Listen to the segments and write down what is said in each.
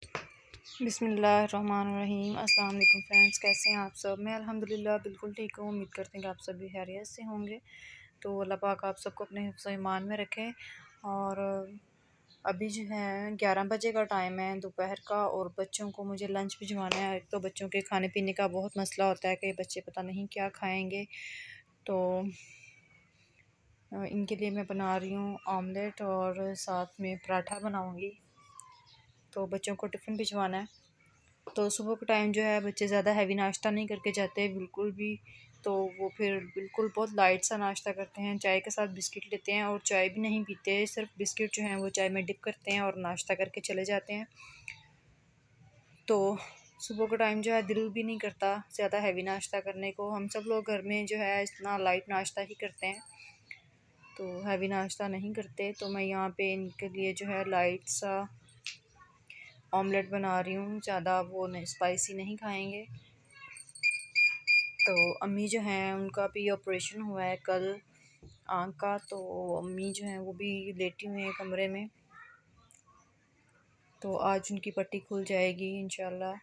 बिस्मिल्लाहिर्रहमानिर्रहीम। अस्सलाम वालेकुम फ्रेंड्स, कैसे हैं आप सब। मैं अल्हम्दुलिल्लाह बिल्कुल ठीक हूँ। उम्मीद करते हैं कि आप सभी खैरियत से होंगे। तो अल्लाह पाक आप सबको अपने हिफ्ज़ ईमान में रखें। और अभी जो है 11 बजे का टाइम है दोपहर का, और बच्चों को मुझे लंच भिजवाना है। एक तो बच्चों के खाने पीने का बहुत मसला होता है कि बच्चे पता नहीं क्या खाएँगे। तो इनके लिए मैं बना रही हूँ ऑमलेट और साथ में पराठा बनाऊँगी। तो बच्चों को टिफ़िन भिजवाना है। तो सुबह के टाइम जो है बच्चे ज़्यादा हैवी नाश्ता नहीं करके जाते बिल्कुल भी। तो वो फिर बिल्कुल बहुत लाइट सा नाश्ता करते हैं, चाय के साथ बिस्किट लेते हैं और चाय भी नहीं पीते, सिर्फ बिस्किट जो हैं वो चाय में डिप करते हैं और नाश्ता करके चले जाते हैं। तो सुबह का टाइम जो है दिल भी नहीं करता ज़्यादा हैवी नाश्ता करने को। हम सब लोग घर में जो है इतना लाइट नाश्ता ही करते हैं, तो हैवी नाश्ता नहीं करते। तो मैं यहाँ पे इनके लिए जो है लाइट सा ऑमलेट बना रही हूँ, ज़्यादा वो नहीं स्पाइसी नहीं खाएंगे। तो अम्मी जो हैं उनका भी ऑपरेशन हुआ है कल आँख का, तो अम्मी जो हैं वो भी लेटी हुई हैं कमरे में। तो आज उनकी पट्टी खुल जाएगी इंशाल्लाह।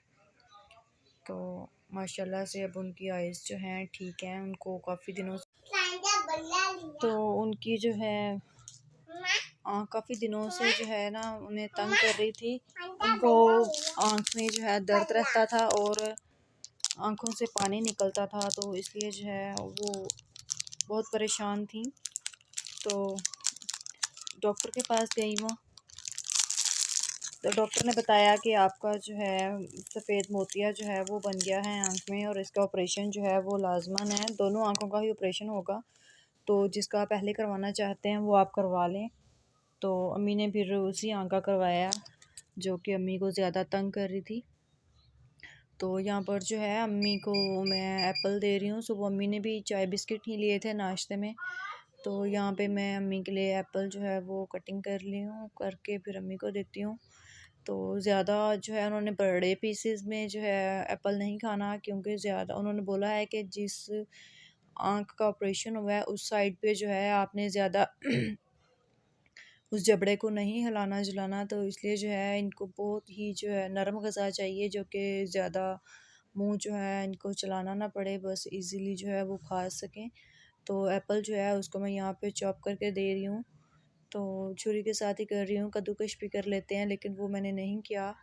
तो माशाल्लाह से अब उनकी आइज़ जो हैं ठीक हैं, उनको काफ़ी दिनों तो उनकी जो है आँख काफ़ी दिनों से जो है ना उन्हें तंग कर रही थी। उनको आँख में जो है दर्द रहता था और आँखों से पानी निकलता था, तो इसलिए जो है वो बहुत परेशान थी। तो डॉक्टर के पास गई वो, तो डॉक्टर ने बताया कि आपका जो है सफ़ेद मोतिया जो है वो बन गया है आँख में, और इसका ऑपरेशन जो है वो लाजमन है। दोनों आँखों का ही ऑपरेशन होगा, तो जिसका पहले करवाना चाहते हैं वो आप करवा लें। तो अम्मी ने फिर उसी आँख का करवाया जो कि अम्मी को ज़्यादा तंग कर रही थी। तो यहाँ पर जो है अम्मी को मैं एप्पल दे रही हूँ। सुबह अम्मी ने भी चाय बिस्किट ही लिए थे नाश्ते में, तो यहाँ पे मैं अम्मी के लिए एप्पल जो है वो कटिंग कर ली हूँ, करके फिर अम्मी को देती हूँ। तो ज़्यादा जो है उन्होंने बड़े पीसेस में जो है एप्पल नहीं खाना, क्योंकि ज़्यादा उन्होंने बोला है कि जिस आँख का ऑपरेशन हुआ है उस साइड पे जो है आपने ज़्यादा उस जबड़े को नहीं हिलाना जुलाना। तो इसलिए जो है इनको बहुत ही जो है नरम ग़िज़ा चाहिए, जो कि ज़्यादा मुँह जो है इनको चलाना ना पड़े, बस इजीली जो है वो खा सकें। तो एप्पल जो है उसको मैं यहाँ पे चॉप करके दे रही हूँ। तो छुरी के साथ ही कर रही हूँ, कद्दूकश भी कर लेते हैं लेकिन वो मैंने नहीं किया।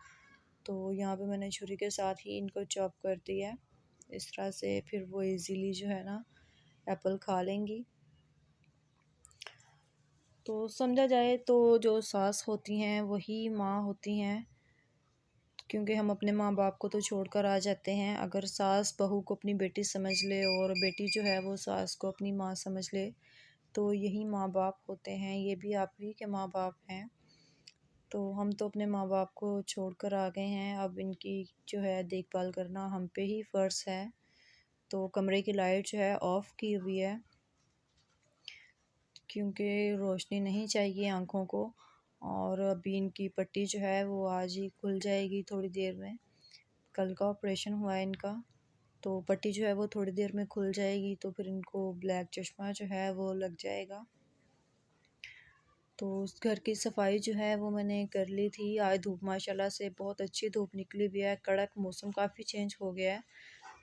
तो यहाँ पे मैंने छुरी के साथ ही इनको चॉप कर दिया है। इस तरह से फिर वो इजीली जो है ना एप्पल खा लेंगी। तो समझा जाए तो जो सास होती हैं वही माँ होती हैं, क्योंकि हम अपने माँ बाप को तो छोड़कर आ जाते हैं। अगर सास बहू को अपनी बेटी समझ ले और बेटी जो है वो सास को अपनी माँ समझ ले, तो यही माँ बाप होते हैं, ये भी आप ही के माँ बाप हैं। तो हम तो अपने माँ बाप को छोड़कर आ गए हैं, अब इनकी जो है देखभाल करना हम पे ही फ़र्ज़ है। तो कमरे की लाइट जो है ऑफ़ की हुई है, क्योंकि रोशनी नहीं चाहिए आँखों को। और अभी इनकी पट्टी जो है वो आज ही खुल जाएगी थोड़ी देर में। कल का ऑपरेशन हुआ है इनका, तो पट्टी जो है वो थोड़ी देर में खुल जाएगी, तो फिर इनको ब्लैक चश्मा जो है वो लग जाएगा। तो उस घर की सफाई जो है वो मैंने कर ली थी। आज धूप माशाल्लाह से बहुत अच्छी धूप निकली हुई है, कड़क मौसम काफ़ी चेंज हो गया है,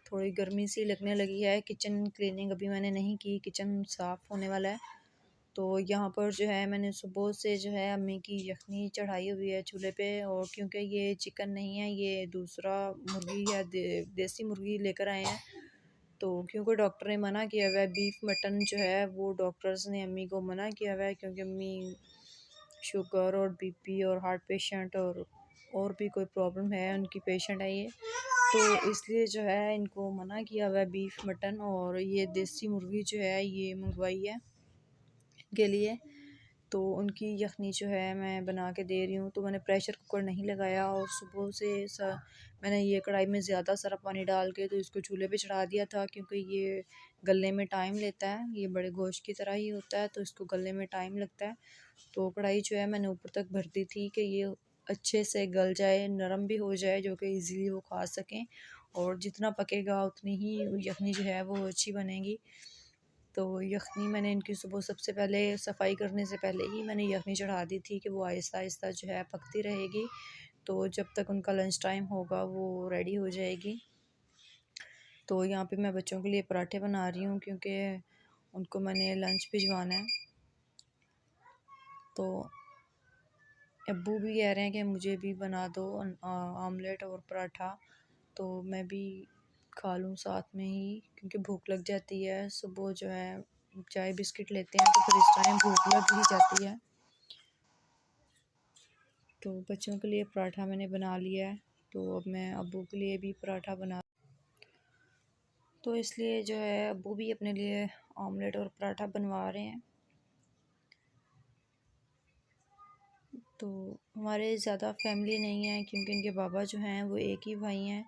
थोड़ी गर्मी सी लगने लगी है। किचन क्लीनिंग अभी मैंने नहीं की, किचन साफ़ होने वाला है। तो यहाँ पर जो है मैंने सुबह से जो है अम्मी की यखनी चढ़ाई हुई है चूल्हे पे, और क्योंकि ये चिकन नहीं है, ये दूसरा मुर्गी है, देसी मुर्गी लेकर आए हैं। तो क्योंकि डॉक्टर ने मना किया हुआ है बीफ मटन जो है वो, डॉक्टर्स ने अम्मी को मना किया हुआ है, क्योंकि अम्मी शुगर और बीपी और हार्ट पेशेंट और भी कोई प्रॉब्लम है उनकी पेशेंट है ये। तो इसलिए जो है इनको मना किया हुआ है बीफ मटन, और ये देसी मुर्गी जो है ये मंगवाई है के लिए। तो उनकी यखनी जो है मैं बना के दे रही हूँ। तो मैंने प्रेशर कुकर नहीं लगाया, और सुबह से मैंने ये कढ़ाई में ज़्यादा सारा पानी डाल के तो इसको चूल्हे पे चढ़ा दिया था, क्योंकि ये गलने में टाइम लेता है, ये बड़े गोश्त की तरह ही होता है, तो इसको गलने में टाइम लगता है। तो कढ़ाई जो है मैंने ऊपर तक भर दी थी कि ये अच्छे से गल जाए, नरम भी हो जाए, जो कि ईज़िली वो खा सकें। और जितना पकेगा उतनी ही यखनी जो है वो अच्छी बनेगी। तो यखनी मैंने इनकी सुबह सबसे पहले सफाई करने से पहले ही मैंने यखनी चढ़ा दी थी कि वो आहिस्ता आहिस्ता जो है पकती रहेगी। तो जब तक उनका लंच टाइम होगा वो रेडी हो जाएगी। तो यहाँ पे मैं बच्चों के लिए पराठे बना रही हूँ क्योंकि उनको मैंने लंच भिजवाना है। तो अब्बू भी कह रहे हैं कि मुझे भी बना दो आमलेट और पराठा, तो मैं भी खा लूँ साथ में ही, क्योंकि भूख लग जाती है। सुबह जो है चाय बिस्किट लेते हैं तो फिर इस टाइम भूख लग ही जाती है। तो बच्चों के लिए पराठा मैंने बना लिया है, तो अब मैं अब्बू के लिए भी पराठा बना, तो इसलिए जो है अब्बू भी अपने लिए आमलेट और पराठा बनवा रहे हैं। तो हमारे ज़्यादा फैमिली नहीं है क्योंकि इनके बाबा जो हैं वो एक ही भाई हैं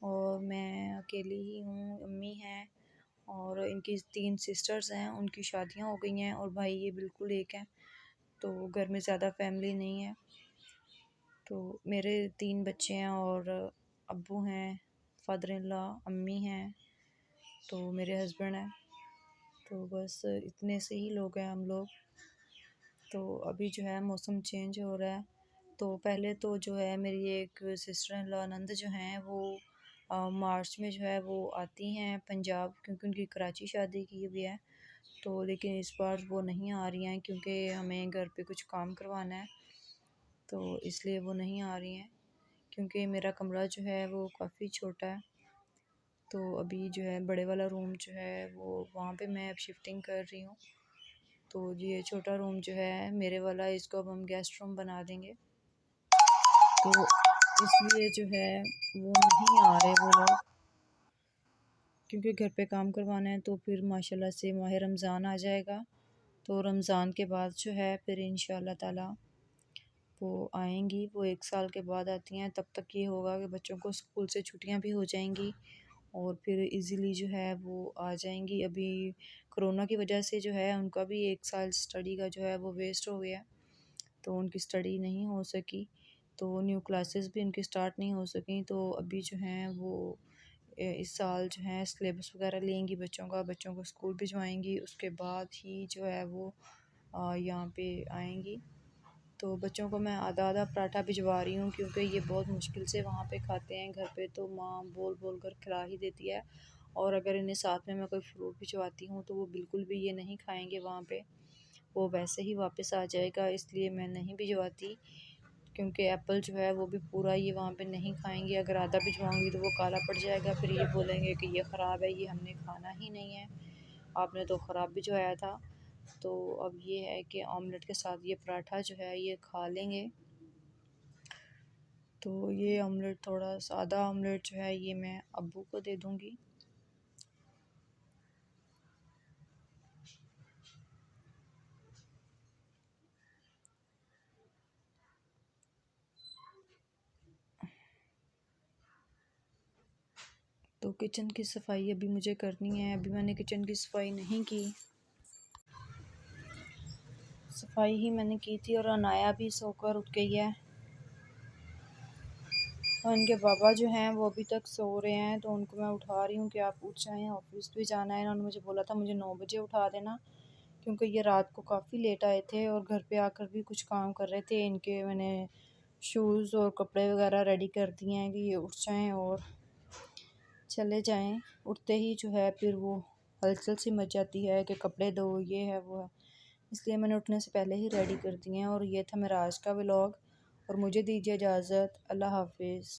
और मैं अकेली ही हूँ। अम्मी हैं और इनकी 3 सिस्टर्स हैं, उनकी शादियाँ हो गई हैं और भाई ये बिल्कुल एक है। तो घर में ज़्यादा फैमिली नहीं है। तो मेरे 3 बच्चे हैं और अब्बू हैं, फादर इन लॉ, अम्मी हैं, तो मेरे हस्बैंड हैं। तो बस इतने से ही लोग हैं हम लोग। तो अभी जो है मौसम चेंज हो रहा है, तो पहले तो जो है मेरी एक सिस्टर इन लॉ नंद जो हैं वो मार्च में जो है वो आती हैं पंजाब, क्योंकि उनकी कराची शादी की हुई है। तो लेकिन इस बार वो नहीं आ रही हैं क्योंकि हमें घर पे कुछ काम करवाना है, तो इसलिए वो नहीं आ रही हैं। क्योंकि मेरा कमरा जो है वो काफ़ी छोटा है, तो अभी जो है बड़े वाला रूम जो है वो वहाँ पे मैं अब शिफ्टिंग कर रही हूँ। तो ये छोटा रूम जो है मेरे वाला, इसको अब हम गेस्ट रूम बना देंगे। तो इसलिए जो है वो नहीं आ रहे वो लोग, क्योंकि घर पे काम करवाना है। तो फिर माशाल्लाह से माह रमज़ान आ जाएगा, तो रमज़ान के बाद जो है फिर इंशाल्लाह ताला वो आएंगी। वो 1 साल के बाद आती हैं। तब तक ये होगा कि बच्चों को स्कूल से छुट्टियां भी हो जाएंगी और फिर इजीली जो है वो आ जाएंगी। अभी कोरोना की वजह से जो है उनका भी 1 साल स्टडी का जो है वो वेस्ट हो गया, तो उनकी स्टडी नहीं हो सकी, तो न्यू क्लासेस भी उनकी स्टार्ट नहीं हो सकी। तो अभी जो हैं वो इस साल जो है सिलेबस वगैरह लेंगी बच्चों का, बच्चों को स्कूल भिजवाएंगी, उसके बाद ही जो है वो यहाँ पे आएंगी। तो बच्चों को मैं आधा आधा पराठा भिजवा रही हूँ क्योंकि ये बहुत मुश्किल से वहाँ पे खाते हैं। घर पे तो माँ बोल बोल कर खिला ही देती है, और अगर इन्हें साथ में मैं कोई फ्रूट भिजवाती हूँ तो वो बिल्कुल भी ये नहीं खाएंगे वहाँ पे, वो वैसे ही वापस आ जाएगा, इसलिए मैं नहीं भिजवाती। क्योंकि एप्पल जो है वो भी पूरा ये वहाँ पे नहीं खाएंगे, अगर आधा भिजवाऊँगी तो वो काला पड़ जाएगा, फिर ये बोलेंगे कि ये ख़राब है, ये हमने खाना ही नहीं है, आपने तो ख़राब भिजवाया था। तो अब ये है कि ऑमलेट के साथ ये पराठा जो है ये खा लेंगे। तो ये ऑमलेट, थोड़ा सादा ऑमलेट जो है ये मैं अब्बू को दे दूँगी। तो किचन की सफाई अभी मुझे करनी है, अभी मैंने किचन की सफाई नहीं की। सफाई ही मैंने की थी और अनाया भी सोकर उठ गई है, और उनके पापा जो हैं वो अभी तक सो रहे हैं, तो उनको मैं उठा रही हूँ कि आप उठ जाएं, ऑफिस भी जाना है। इन्होंने मुझे बोला था मुझे 9 बजे उठा देना, क्योंकि ये रात को काफ़ी लेट आए थे और घर पे आकर भी कुछ काम कर रहे थे। इनके मैंने शूज़ और कपड़े वगैरह रेडी कर दिए हैं कि ये उठ जाएँ और चले जाएं। उठते ही जो है फिर वो हलचल सी मच जाती है कि कपड़े दो, ये है वो है, इसलिए मैंने उठने से पहले ही रेडी कर दिए हैं। और ये था मेरा आज का व्लॉग, और मुझे दीजिए इजाज़त। अल्लाह हाफिज़।